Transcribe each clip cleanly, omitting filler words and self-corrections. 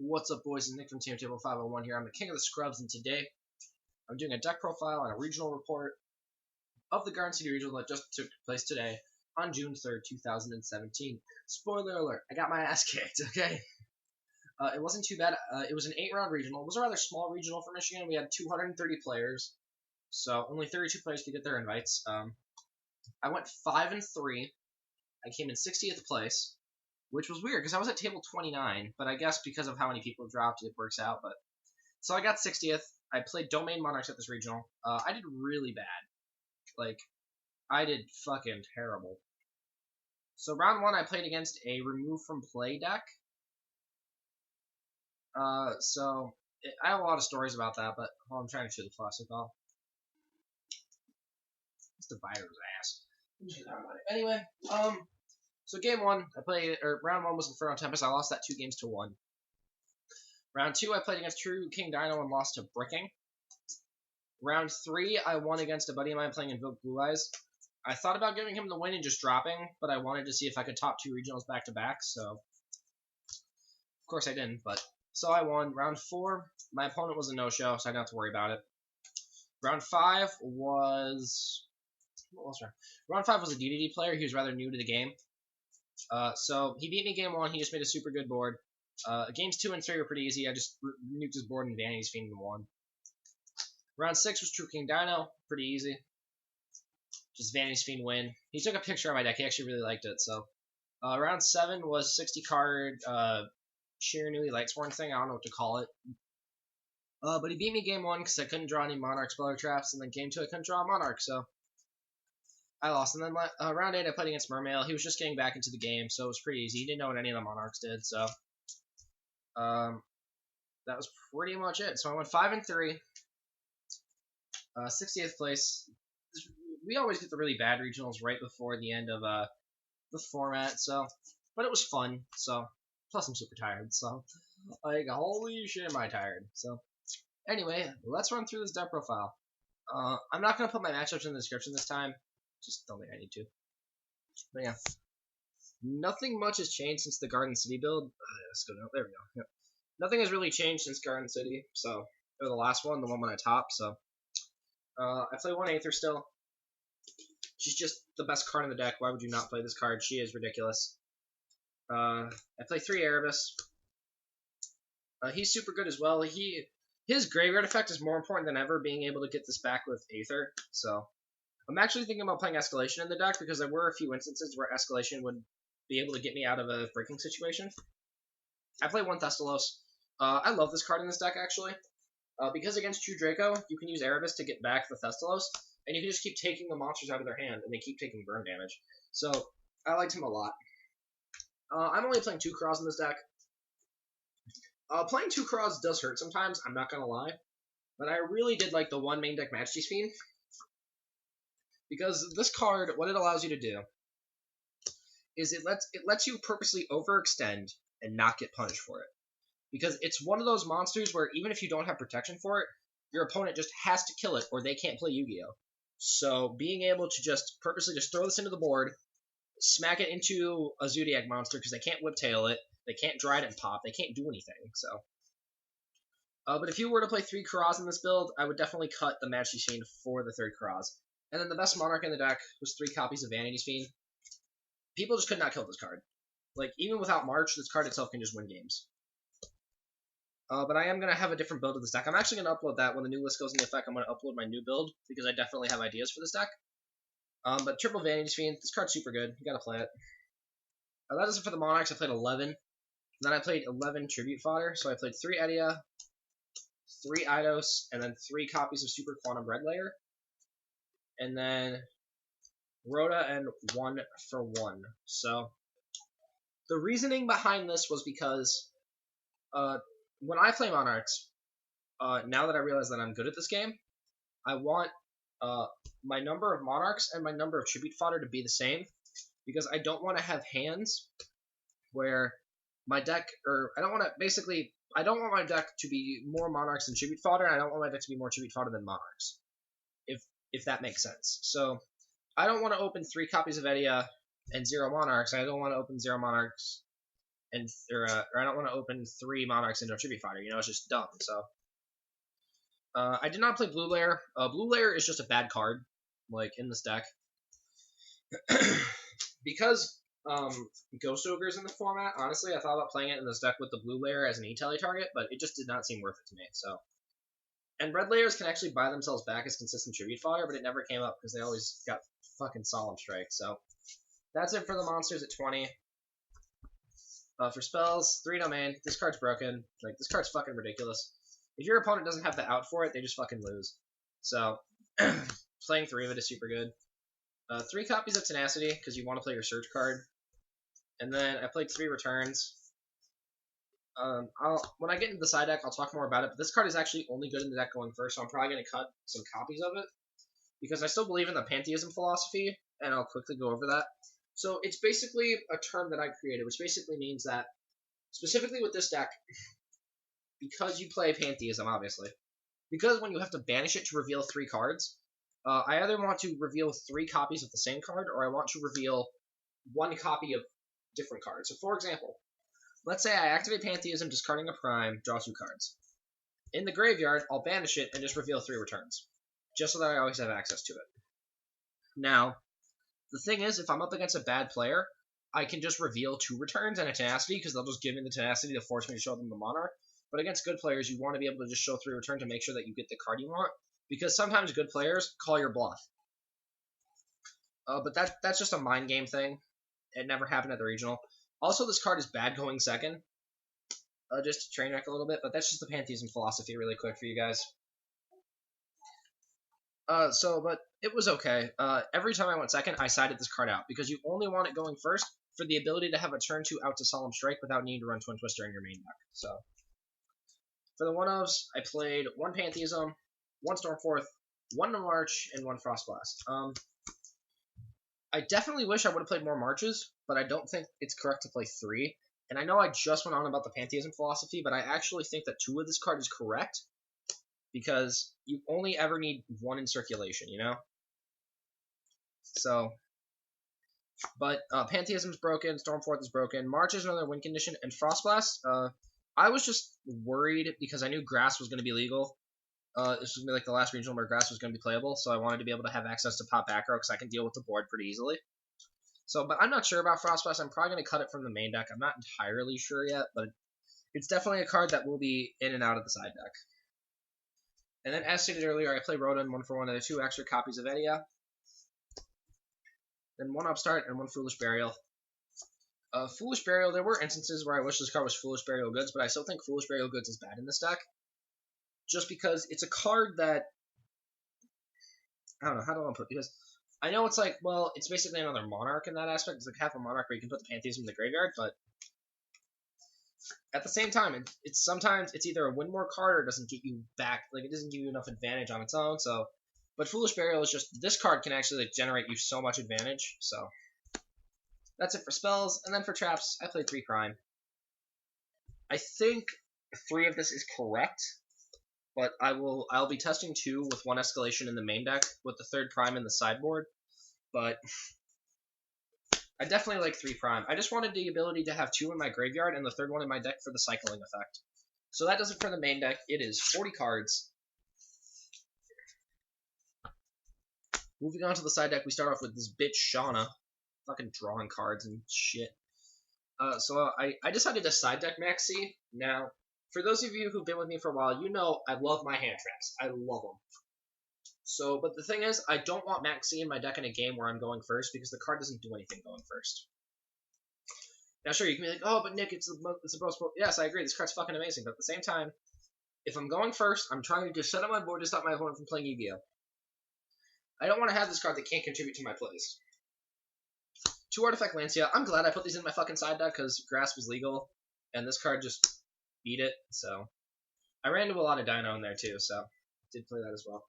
What's up, boys? It's Nick from Team Table 501 here. I'm the king of the scrubs, and today I'm doing a deck profile and a regional report of the Garden City Regional that just took place today on June 3rd, 2017. Spoiler alert, I got my ass kicked, okay? It wasn't too bad. It was an 8-round regional. It was a rather small regional for Michigan. We had 230 players, so only 32 players could get their invites. I went 5-3. I came in 60th place, which was weird because I was at table 29, but I guess because of how many people dropped, it works out. But so I got 60th. I played Domain Monarchs at this regional. I did really bad. Like, I did fucking terrible. So round 1, I played against a remove from play deck. I have a lot of stories about that, but I'm trying to shoot the plastic off. This divider's ass. Anyway, so game 1, round 1 was in Inferno Tempest. I lost that 2-1. Round 2, I played against True King Dino and lost to Bricking. Round 3, I won against a buddy of mine playing Invoke Blue Eyes. I thought about giving him the win and just dropping, but I wanted to see if I could top 2 regionals back-to-back, so of course I didn't, but so I won. Round 4, my opponent was a no-show, so I didn't have to worry about it. Round 5 was... What was round 5 was a DDD player. He was rather new to the game. So he beat me game 1. He just made a super good board. Games 2 and 3 were pretty easy. I just nuked his board and Vanity's Fiend and won. Round 6 was True King Dino. Pretty easy. Just Vanity's Fiend win. He took a picture of my deck. He actually really liked it. So round 7 was 60 card Shiranui Lightsworn thing. I don't know what to call it. But he beat me game 1 because I couldn't draw any Monarch Speller Traps, and then game 2 I couldn't draw a Monarch, so I lost. And then round 8 I played against Mermail. He was just getting back into the game, so it was pretty easy. He didn't know what any of the Monarchs did, so that was pretty much it. So I went 5-3, 60th place. We always get the really bad regionals right before the end of the format, so but it was fun. So plus I'm super tired, so like holy shit am I tired. So anyway, let's run through this deck profile. I'm not gonna put my matchups in the description this time. Just don't think I need to. But yeah, nothing much has changed since the Garden City build. Let's go down. There we go. Yep. Nothing has really changed since Garden City. So or the last one, the one when I topped. So I play 1 Aether still. She's just the best card in the deck. Why would you not play this card? She is ridiculous. I play 3 Erebus. He's super good as well. His graveyard effect is more important than ever, being able to get this back with Aether. So I'm actually thinking about playing Escalation in the deck because there were a few instances where Escalation would be able to get me out of a breaking situation. I play 1 Thestalos. I love this card in this deck, actually. Because against True Draco, you can use Erebus to get back the Thestalos, and you can just keep taking the monsters out of their hand, and they keep taking burn damage. So I liked him a lot. I'm only playing 2 Craws in this deck. Playing 2 Craws does hurt sometimes, I'm not going to lie. But I really did like the 1 main deck Majesty's Fiend. Because this card, what it allows you to do is it lets you purposely overextend and not get punished for it. Because it's one of those monsters where even if you don't have protection for it, your opponent just has to kill it or they can't play Yu-Gi-Oh! So being able to just purposely just throw this into the board, smack it into a Zodiac monster because they can't whiptail it, they can't Dryad and pop, they can't do anything. So, but if you were to play 3 Craws in this build, I would definitely cut the Majesty's Fiend for the 3rd Craws. And then the best Monarch in the deck was 3 copies of Vanity's Fiend. People just could not kill this card. Like, even without March, this card itself can just win games. But I am going to have a different build of this deck. I'm actually going to upload that when the new list goes into effect. I'm going to upload my new build, because I definitely have ideas for this deck. But triple Vanity's Fiend, this card's super good. You got to play it. That is it for the Monarchs. I played 11. And then I played 11 Tribute Fodder. So I played 3 Edia, 3 Eidos, and then 3 copies of Super Quantum Red Layer. And then Rhoda and 1 for 1. So the reasoning behind this was because when I play Monarchs, now that I realize that I'm good at this game, I want my number of Monarchs and my number of Tribute Fodder to be the same, because I don't want to have hands where my deck, I don't want my deck to be more Monarchs than Tribute Fodder, and I don't want my deck to be more Tribute Fodder than Monarchs, if that makes sense. So I don't want to open 3 copies of Edia and 0 Monarchs. I don't want to open 0 Monarchs or I don't want to open 3 Monarchs into a Tribute Fighter. It's just dumb. So I did not play Blue Layer. Blue Layer is just a bad card, like in this deck, because Ghost Ogre is in the format. Honestly, I thought about playing it in this deck with the Blue Layer as an E-Tele target, but it just did not seem worth it to me. So, and Red Layers can actually buy themselves back as consistent Tribute Fodder, but it never came up because they always got fucking Solemn Strike. So that's it for the monsters at 20. For spells, 3 domain. This card's broken. Like, this card's fucking ridiculous. If your opponent doesn't have the out for it, they just fucking lose. So, playing 3 of it is super good. 3 copies of Tenacity, because you want to play your search card. And then I played 3 returns. When I get into the side deck, I'll talk more about it, but this card is actually only good in the deck going first, so I'm probably going to cut some copies of it, because I still believe in the pantheism philosophy, and I'll quickly go over that. So it's basically a term that I created, which basically means that, specifically with this deck, because you play pantheism, obviously, because when you have to banish it to reveal 3 cards, I either want to reveal 3 copies of the same card, or I want to reveal 1 copy of different cards. So for example, let's say I activate Pantheism, discarding a Prime, draw 2 cards. In the graveyard, I'll banish it and just reveal 3 returns, just so that I always have access to it. Now, the thing is, if I'm up against a bad player, I can just reveal 2 returns and a Tenacity, because they'll just give me the Tenacity to force me to show them the Monarch. But against good players, you want to be able to just show 3 returns to make sure that you get the card you want, because sometimes good players call your bluff. But that's just a mind game thing. It never happened at the regional. Also, this card is bad going second. Just to train wreck a little bit, but that's just the pantheism philosophy really quick for you guys. But it was okay. Every time I went second, I sided this card out, because you only want it going first for the ability to have a turn 2 out to Solemn Strike without needing to run Twin Twister in your main deck. So, for the 1-ofs, I played 1 Pantheism, 1 Stormforth, 1 Monarch, and 1 Frostblast. I definitely wish I would have played more Marches, but I don't think it's correct to play 3. And I know I just went on about the Pantheism philosophy, but I actually think that 2 of this card is correct, because you only ever need 1 in circulation, So, but Pantheism's broken, Stormforth is broken, March is another win condition, and Frostblast, I was just worried because I knew Grass was going to be legal. This was going to be like the last regional where Grass was going to be playable, so I wanted to be able to have access to pop back row because I can deal with the board pretty easily. So, but I'm not sure about Frostblast. I'm probably going to cut it from the main deck. I'm not entirely sure yet, but it's definitely a card that will be in and out of the side deck. And then, as stated earlier, I play Rodan 1 for 1 and 2 extra copies of Edia. Then 1 Upstart and 1 Foolish Burial. Foolish Burial, there were instances where I wish this card was Foolish Burial Goods, but I still think Foolish Burial Goods is bad in this deck. Just because it's a card that, I don't know, how do I want to put it? Because I know it's like, well, it's basically another Monarch in that aspect. It's like half a Monarch where you can put the Pantheism in the graveyard, but at the same time, it's sometimes it's either a win more card or it doesn't get you back, like it doesn't give you enough advantage on its own. So, but Foolish Burial is just, this card can actually like generate you so much advantage. So that's it for spells. And then for traps, I played 3 Prime. I think 3 of this is correct, but I'll be testing 2 with 1 escalation in the main deck with the 3rd Prime in the sideboard. But I definitely like 3 Prime. I just wanted the ability to have 2 in my graveyard and the 3rd one in my deck for the cycling effect. So that does it for the main deck. It is 40 cards. Moving on to the side deck, we start off with this bitch Shauna. Fucking drawing cards and shit. So I decided to side deck Maxi. Now, for those of you who've been with me for a while, you know I love my hand traps. I love them. So, but the thing is, I don't want Maxi in my deck in a game where I'm going first, because the card doesn't do anything going first. Now, sure, you can be like, oh, but Nick, it's the most... Yes, I agree, this card's fucking amazing, but at the same time, if I'm going first, I'm trying to just set up my board to stop my opponent from playing Yu-Gi-Oh! I don't want to have this card that can't contribute to my plays. 2 Artifact Lancia. I'm glad I put these in my fucking side deck, because Grass was legal, and this card just beat it, so... I ran into a lot of Dino in there, too, so... Did play that as well.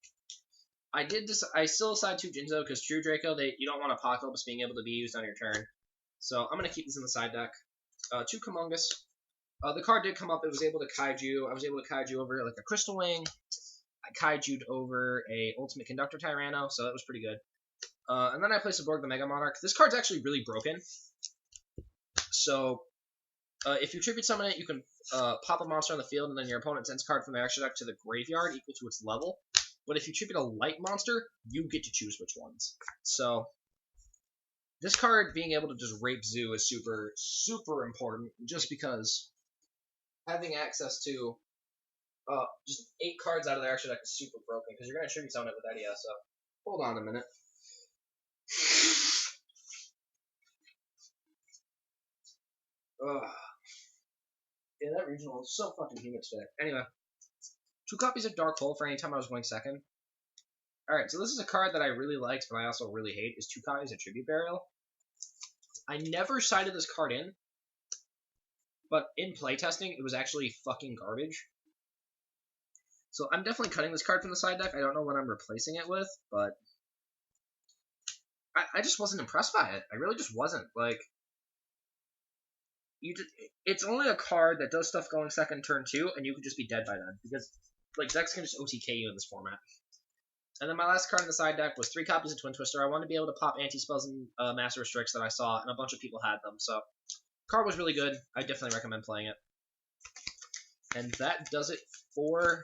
I still decide 2 Jinzo, because True Draco, you don't want Apocalypse being able to be used on your turn. So I'm going to keep these in the side deck. 2 Kumongus. The card did come up. It was able to Kaiju. I was able to Kaiju over like a Crystal Wing. I Kaiju'd over a Ultimate Conductor Tyranno, so that was pretty good. And then I placed Borg the Mega Monarch. This card's actually really broken. So If you tribute summon it, you can pop a monster on the field, and then your opponent sends a card from their extra deck to the graveyard equal to its level. But if you tribute a light monster, you get to choose which ones. So this card being able to just rape Zoo is super, super important, just because having access to just 8 cards out of their extra deck is super broken, because you're going to tribute summon it with that, yeah, so hold on a minute. Ugh. Yeah, that regional is so fucking humid today. Anyway, 2 copies of Dark Hole for any time I was going second. Alright, so this is a card that I really liked, but I also really hate, is 2 copies of Tribute Burial. I never cited this card in, but in playtesting, it was actually fucking garbage. So I'm definitely cutting this card from the side deck. I don't know what I'm replacing it with, but I just wasn't impressed by it. I really just wasn't. Like, it's only a card that does stuff going second turn 2, and you could just be dead by then, because like decks can just OTK you in this format. And then my last card in the side deck was 3 copies of Twin Twister. I wanted to be able to pop anti-spells and Master Restricts that I saw, and a bunch of people had them. So, card was really good. I definitely recommend playing it. And that does it for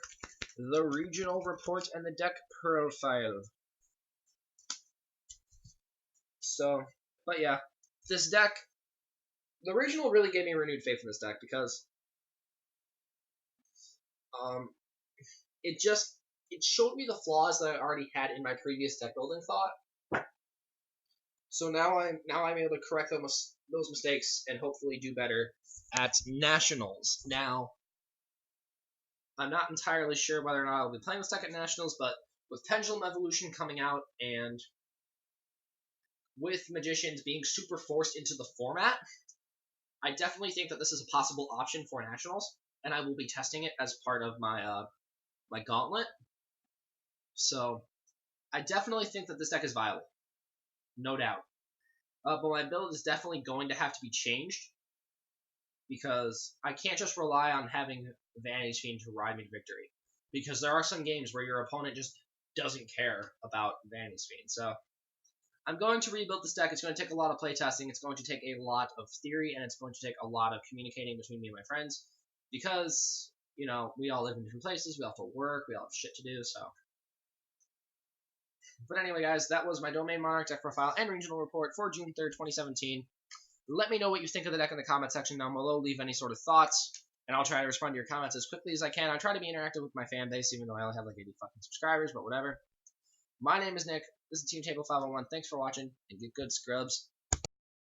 the regional report and the deck profile. So, but yeah, this deck, the regional really gave me renewed faith in this deck, because it showed me the flaws that I already had in my previous deck building thought. So now I'm able to correct those mistakes and hopefully do better at Nationals. Now, I'm not entirely sure whether or not I'll be playing this deck at Nationals, but with Pendulum Evolution coming out and with Magicians being super forced into the format, I definitely think that this is a possible option for Nationals, and I will be testing it as part of my my gauntlet. So I definitely think that this deck is viable, no doubt. But my build is definitely going to have to be changed, because I can't just rely on having Vanity's Fiend to ride me to victory, because there are some games where your opponent just doesn't care about Vanity's Fiend. So I'm going to rebuild this deck. It's going to take a lot of playtesting. It's going to take a lot of theory, and it's going to take a lot of communicating between me and my friends, because, you know, we all live in different places. We all have to work. We all have shit to do, so. But anyway, guys, that was my Domain Monarch deck profile and regional report for June 3rd, 2017. Let me know what you think of the deck in the comment section down below. Leave any sort of thoughts, and I'll try to respond to your comments as quickly as I can. I try to be interactive with my fan base, even though I only have like 80 fucking subscribers, but whatever. My name is Nick. This is Team Table 501. Thanks for watching, and get good, scrubs.